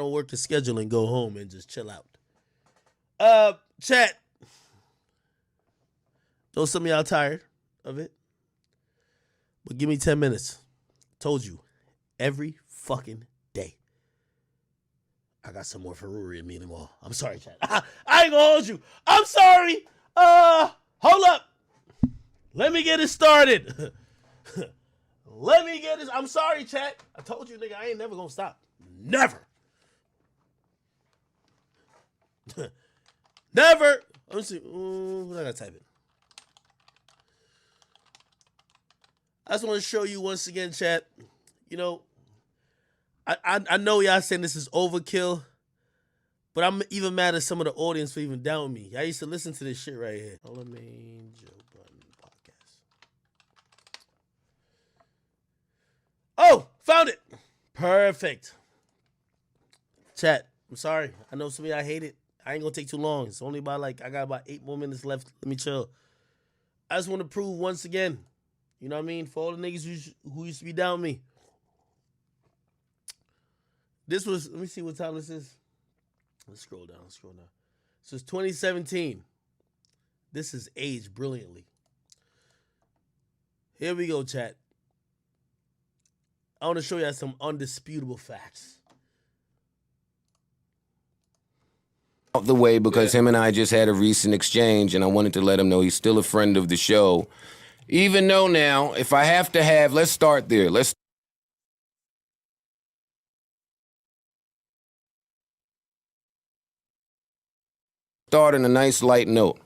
don't work the schedule and go home and just chill out. Chat. Know some of y'all tired of it, but give me 10 minutes. Told you, every fucking day. I got some more for RORY and me anymore. I'm sorry, chat. I ain't gonna hold you. I'm sorry. Hold up. Let me get it started. I'm sorry, chat. I told you, nigga, I ain't never gonna stop. Never. Never. Let me see. I gotta type it. I just want to show you once again, chat. You know, I know y'all saying this is overkill, but I'm even mad at some of the audience for even doubting me. I used to listen to this shit right here. Charlamagne Joe Budden podcast. Oh, found it. Perfect. Chat, I'm sorry. I know some of y'all hate it. I ain't gonna take too long. It's only about I got about 8 more minutes left. Let me chill. I just want to prove once again, you know what I mean, for all the niggas who used to be down me. This was, let me see what time this is. Let's scroll down. So it's 2017. This is aged brilliantly. Here we go, chat. I want to show you some undisputable facts. Out the way because him and I just had a recent exchange, and I wanted to let him know he's still a friend of the show. Even though now, if I have to have, let's start there. Let's start on a nice light note.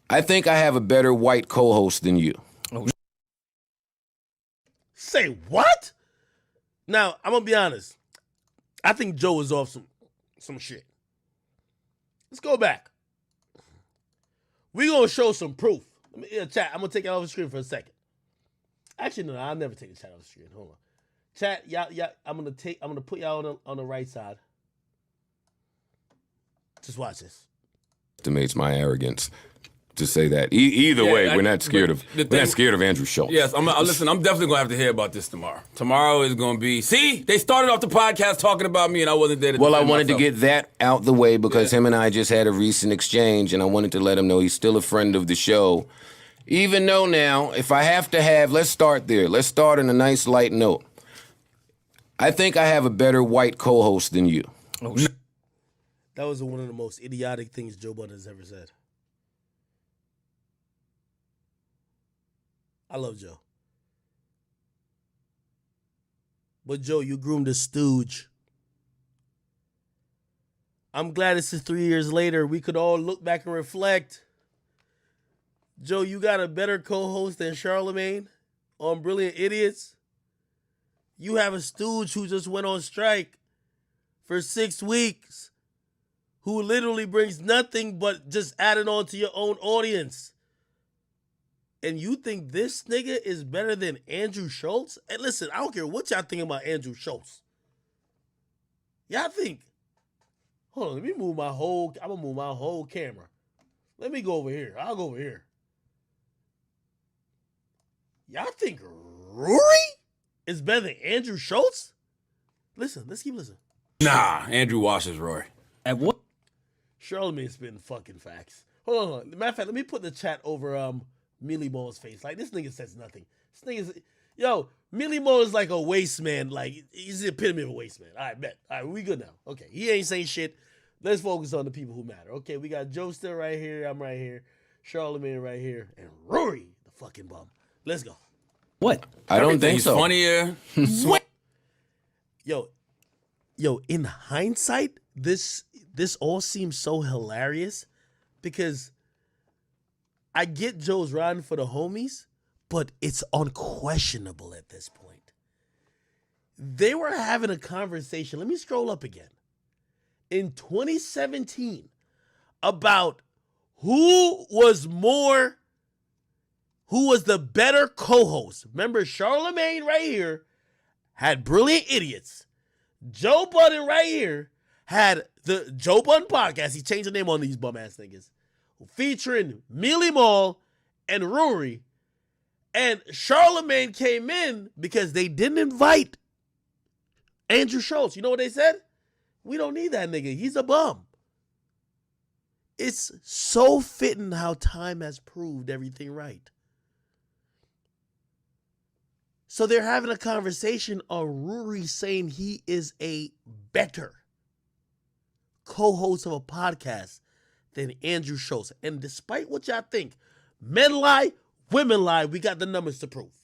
I think I have a better white co-host than you. Say what? Now, I'm going to be honest. I think Joe is off some shit. Let's go back. We're going to show some proof. Chat, I'm going to take it off the screen for a second. Actually, no, I'll never take the chat off the screen. Hold on. Chat, y'all, I'm going to put y'all on the right side. Just watch this. Estimates my arrogance to say that. Either way, we're not scared of Andrew Schulz. Yes, listen, I'm definitely going to have to hear about this tomorrow. Tomorrow is going to be, see, they started off the podcast talking about me and I wasn't there to Well, I defend wanted myself. to get that out the way because him and I just had a recent exchange, and I wanted to let him know he's still a friend of the show. Even though now, if I have to have, let's start there. Let's start on a nice light note. I think I have a better white co-host than you. That was one of the most idiotic things Joe Budden has ever said. I love Joe. But Joe, you groomed a stooge. I'm glad this is 3 years later. We could all look back and reflect. Joe, you got a better co-host than Charlamagne on Brilliant Idiots. You have a stooge who just went on strike for 6 weeks, who literally brings nothing but just adding on to your own audience. And you think this nigga is better than Andrew Schulz? And listen, I don't care what y'all think about Andrew Schulz. Y'all think, hold on, let me move I'm gonna move my whole camera. Let me go over here. I'll go over here. Y'all think RORY is better than Andrew Schulz? Listen, let's keep listening. Nah, Andrew washes Rory. At what? Charlamagne's spitting fucking facts. Hold on. Matter of fact, let me put the chat over Millie Mo's face. Like, this nigga says nothing. This nigga's, Millie Mo is like a waste man. Like, he's the epitome of a waste man. All right, bet. All right, we good now. Okay, he ain't saying shit. Let's focus on the people who matter. Okay, we got Joe still right here. I'm right here. Charlamagne right here. And RORY, the fucking bum. Let's go. What? I don't think so. Funnier. What? Yo, in hindsight, this all seems so hilarious because I get Joe's riding for the homies, but it's unquestionable at this point. They were having a conversation. Let me scroll up again. In 2017, about who was the better co-host. Remember, Charlamagne right here had Brilliant Idiots. Joe Budden right here had the Joe Budden podcast. He changed the name on these bum-ass niggas. Featuring Millie Mall and RORY. And Charlamagne came in because they didn't invite Andrew Schulz. You know what they said? We don't need that nigga. He's a bum. It's so fitting how time has proved everything right. So they're having a conversation on RORY saying he is a better co-host of a podcast than Andrew Schulz. And despite what y'all think, men lie, women lie, we got the numbers to prove.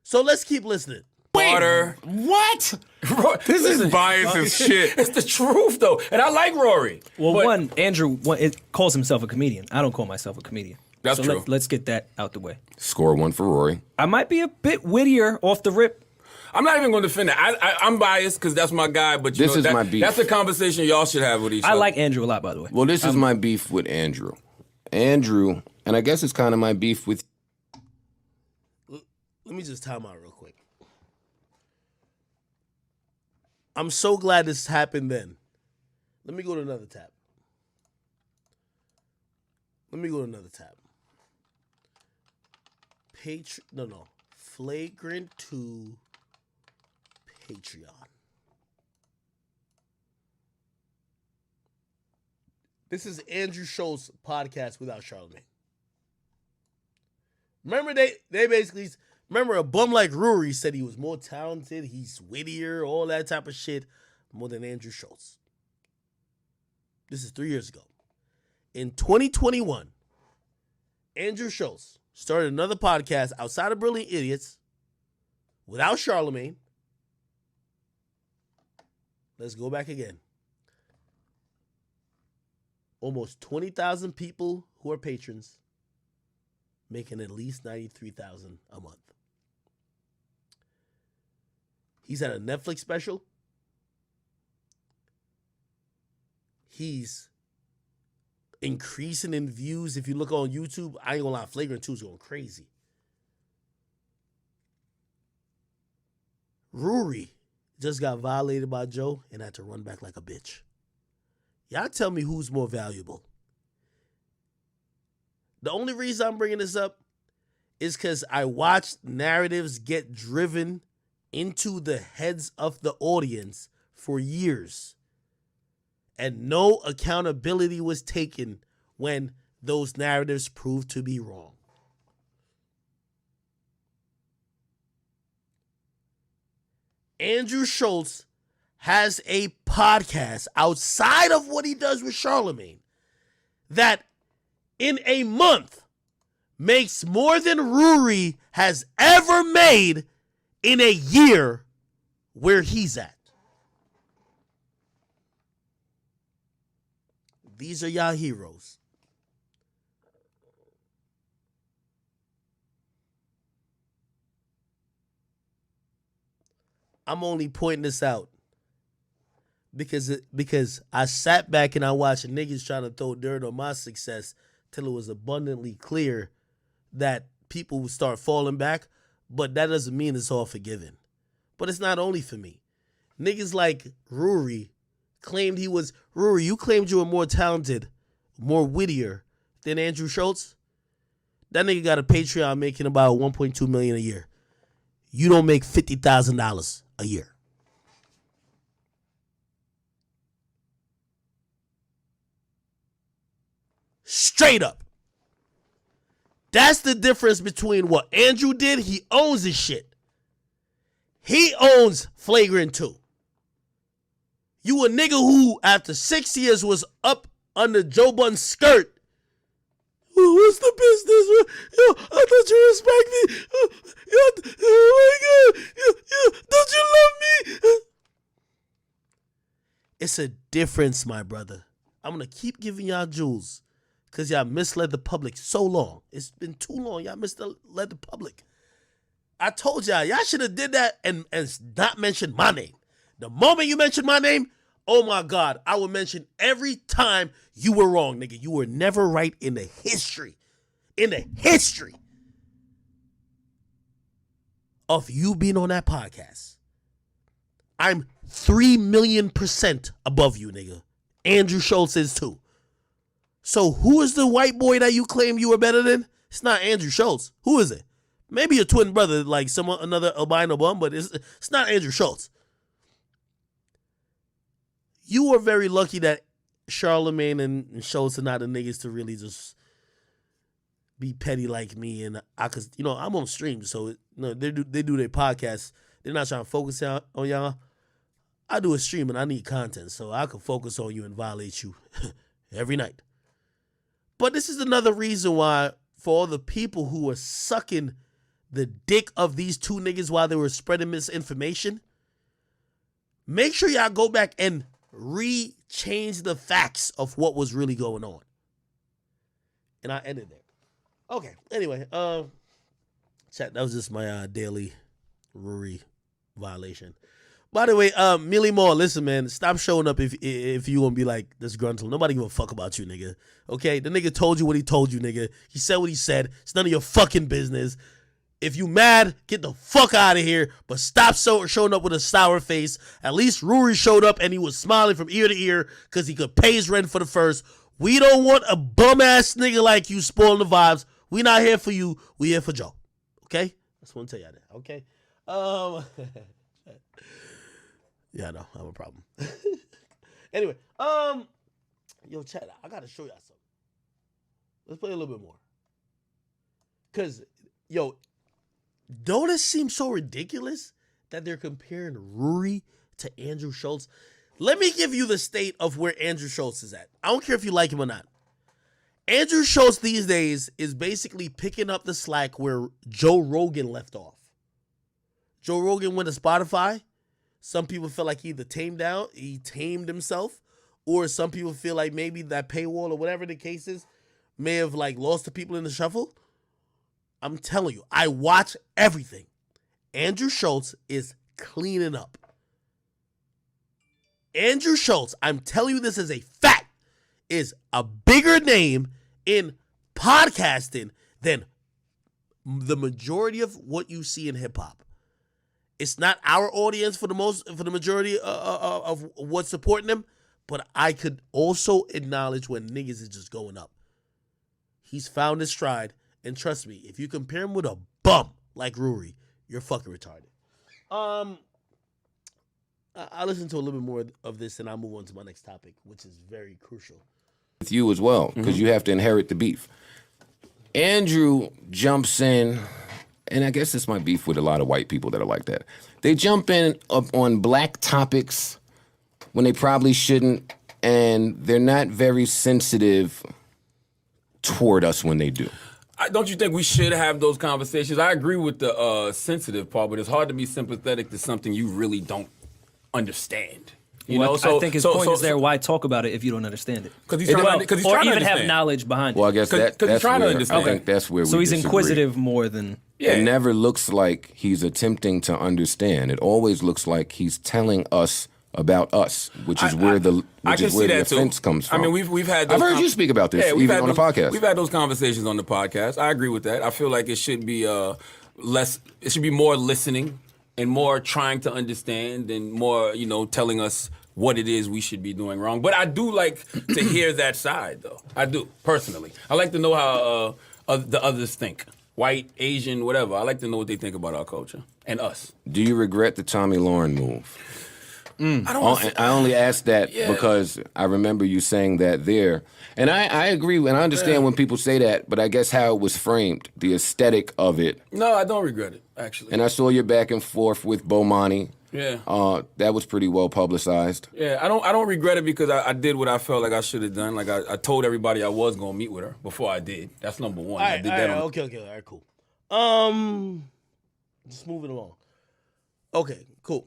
So let's keep listening. Water. What? This is biased as shit. It's the truth, though. And I like Rory. Well, Andrew it calls himself a comedian. I don't call myself a comedian. That's so true. Let's get that out the way. Score 1 for Rory. I might be a bit wittier off the rip. I'm not even going to defend that. I'm biased because that's my guy, but This is my beef. That's a conversation y'all should have with each other. I like Andrew a lot, by the way. Well, this is my beef with Andrew. Andrew, and I guess it's kind of my beef with... Let me just time out real quick. I'm so glad this happened then. Let me go to another tab. Flagrant 2 Patreon. This is Andrew Schulz podcast without Charlemagne. Remember they basically... Remember, a bum like RORY said he was more talented, he's wittier, all that type of shit, more than Andrew Schulz. This is 3 years ago. In 2021, Andrew Schulz started another podcast outside of Brilliant Idiots without Charlemagne. Let's go back again. Almost 20,000 people who are patrons, making at least $93,000 a month. He's had a Netflix special. He's increasing in views. If you look on YouTube, I ain't gonna lie, Flagrant 2 is going crazy. RORY just got violated by Joe and had to run back like a bitch. Y'all tell me who's more valuable. The only reason I'm bringing this up is because I watched narratives get driven into the heads of the audience for years. And no accountability was taken when those narratives proved to be wrong. Andrew Schulz has a podcast outside of what he does with Charlemagne that in a month makes more than RORY has ever made in a year where he's at. These are y'all heroes. I'm only pointing this out because I sat back and I watched niggas trying to throw dirt on my success till it was abundantly clear that people would start falling back, but that doesn't mean it's all forgiven. But it's not only for me. Niggas like RORY claimed he was... RORY, you claimed you were more talented, more wittier than Andrew Schulz? That nigga got a Patreon making about $1.2 million a year. You don't make $50,000 a year. Straight up. That's the difference between what Andrew did. He owns his shit. He owns Flagrant 2. You a nigga who, after 6 years, was up under Joe Budden's skirt. What's the business? Yo, I thought you respect me. Oh my God. Don't you love me? It's a difference, my brother. I'm going to keep giving y'all jewels because y'all misled the public so long. It's been too long. Y'all misled the public. I told y'all should have did that and not mention my name. The moment you mention my name, oh my God, I will mention every time you were wrong, nigga. You were never right in the history. In the history of you being on that podcast. I'm 3,000,000% above you, nigga. Andrew Schulz is too. So who is the white boy that you claim you were better than? It's not Andrew Schulz. Who is it? Maybe your twin brother, like another albino bum, but it's not Andrew Schulz. you are very lucky that Charlemagne and Schulz are not the niggas to really just be petty like me. And I could, I'm on stream, so they do their podcast. They're not trying to focus on y'all. I do a stream and I need content, so I can focus on you and violate you every night. But this is another reason why, for all the people who were sucking the dick of these two niggas while they were spreading misinformation, make sure y'all go back and change the facts of what was really going on. And I ended there. Okay, anyway, chat, that was just my daily RORY violation. By the way, Millie Moore, listen, man, stop showing up if you gonna be like disgruntled. Nobody give a fuck about you, nigga. Okay? The nigga told you what he told you, nigga. He said what he said. It's none of your fucking business. If you mad, get the fuck out of here. But stop showing up with a sour face. At least RORY showed up and he was smiling from ear to ear because he could pay his rent for the first. We don't want a bum-ass nigga like you spoiling the vibes. We not here for you. We here for Joe. Okay? I just want to tell y'all that. Okay? Yeah, I know. I have a problem. Anyway, yo, chat, I got to show y'all something. Let's play a little bit more. Because, yo, don't it seem so ridiculous that they're comparing RORY to Andrew Schulz? Let me give you the state of where Andrew Schulz is at. I don't care if you like him or not. Andrew Schulz these days is basically picking up the slack where Joe Rogan left off. Joe Rogan went to Spotify. Some people feel like he either tamed himself, or some people feel like maybe that paywall or whatever the case is may have like lost the people in the shuffle. I'm telling you, I watch everything. Andrew Schulz is cleaning up. Andrew Schulz, I'm telling you this as a fact, is a bigger name in podcasting than the majority of what you see in hip hop. It's not our audience for the majority of what's supporting them, but I could also acknowledge when niggas is just going up. He's found his stride, and trust me, if you compare him with a bum like RORY, you're fucking retarded. I'll listen to a little bit more of this, and I'll move on to my next topic, which is very crucial. With you as well, because you have to inherit the beef. Andrew jumps in. And I guess it's my beef with a lot of white people that are like that. They jump in up on black topics when they probably shouldn't, and they're not very sensitive toward us when they do. Don't you think we should have those conversations? I agree with the sensitive part, but it's hard to be sympathetic to something you really don't understand. You know, I think his point is there. Why talk about it if you don't understand it? Because he's trying to or even understand. have knowledge behind it. Well, I guess that's he's trying to understand. I think that's where we So he's disagree. inquisitive more than... Yeah. It never looks like he's attempting to understand. It always looks like he's telling us about us, which is where the offense comes from. I mean, we've had those I've heard you speak about this even on the podcast. We've had those conversations on the podcast. I agree with that. I feel like it should be less. It should be more listening and more trying to understand and more, telling us what it is we should be doing wrong. But I do like to hear that side, though. I do, personally. I like to know how the others think. White, Asian, whatever. I like to know what they think about our culture and us. Do you regret the Tommy Lauren move? I only asked that because I remember you saying that there. And I agree, and I understand when people say that, but I guess how it was framed, the aesthetic of it. No, I don't regret it, actually. And I saw your back and forth with Bomani. Yeah. That was pretty well publicized. Yeah, I don't regret it because I did what I felt like I should have done. Like I told everybody I was gonna meet with her before I did. That's number one. I did that. Okay, all right, cool. Just moving along. Okay, cool.